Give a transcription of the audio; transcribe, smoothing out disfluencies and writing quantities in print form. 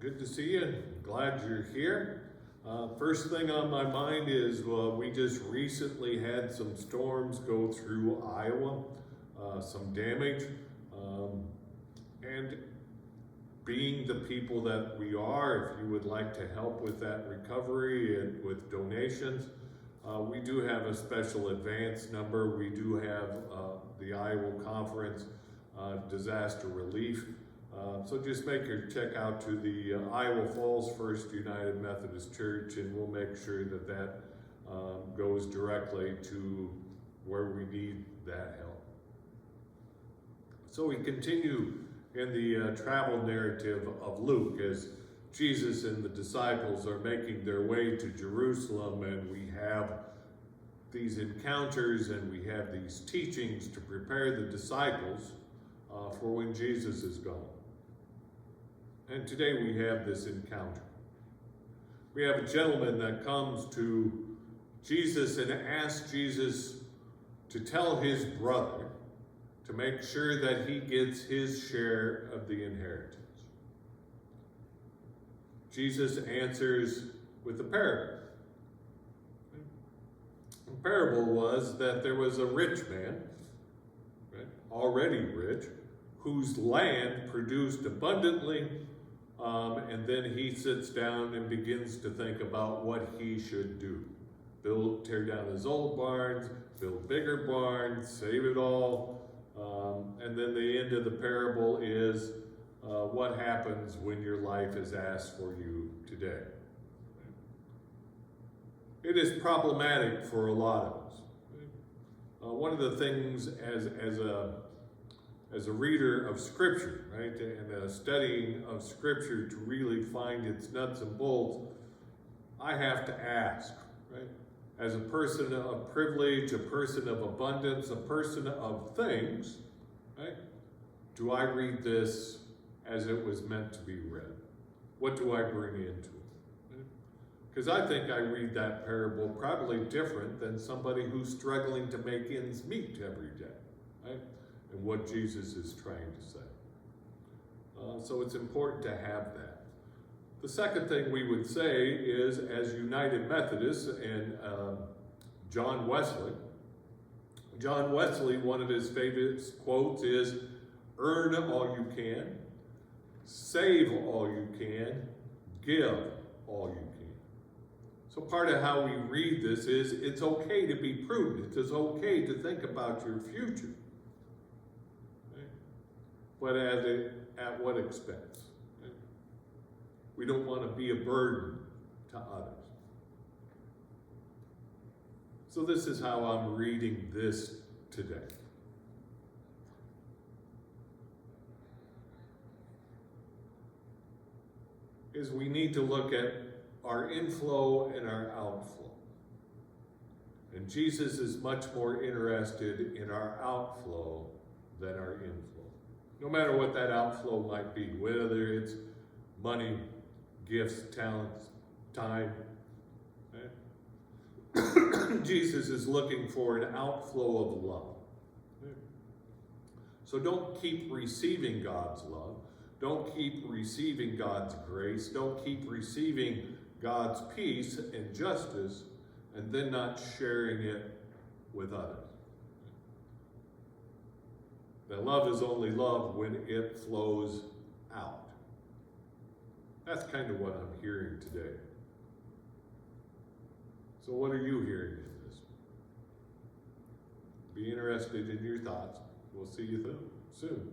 Good to see you. Glad you're here. First thing on my mind is we just recently had some storms go through Iowa, some damage, and being the people that we are, if you would like to help with that recovery and with donations, we do have a special advance number. We do have the Iowa Conference disaster relief. So just make your check out to the Iowa Falls First United Methodist Church, and we'll make sure that that goes directly to where we need that help. So we continue in the travel narrative of Luke as Jesus and the disciples are making their way to Jerusalem, and we have these encounters and we have these teachings to prepare the disciples for when Jesus is gone. And today we have this encounter. We have a gentleman that comes to Jesus and asks Jesus to tell his brother to make sure that he gets his share of the inheritance. Jesus answers with a parable. The parable was that there was a rich man, right, already rich, whose land produced abundantly, and then he sits down and begins to think about what he should do. Tear down his old barns, build bigger barns, save it all. And then the end of the parable is what happens when your life is asked for you today. It is problematic for a lot of us. One of the things as a reader of Scripture, right, and a studying of Scripture to really find its nuts and bolts, I have to ask, right, as a person of privilege, a person of abundance, a person of things, right, do I read this as it was meant to be read? What do I bring into it? Because I think I read that parable probably different than somebody who's struggling to make ends meet every day, right? And what Jesus is trying to say. So it's important to have that. The second thing we would say is, as United Methodists and John Wesley, one of his favorite quotes is, earn all you can, save all you can, give all you can. So part of how we read this is it's okay to be prudent. It's okay to think about your future. But at what expense? Right? We don't want to be a burden to others. So this is how I'm reading this today. Is we need to look at our inflow and our outflow. And Jesus is much more interested in our outflow than our inflow. No matter what that outflow might be, whether it's money, gifts, talents, time. Right? Jesus is looking for an outflow of love. Right? So don't keep receiving God's love. Don't keep receiving God's grace. Don't keep receiving God's peace and justice and then not sharing it with others. That love is only love when it flows out. That's kind of what I'm hearing today. So what are you hearing in this? Be interested in your thoughts. We'll see you soon.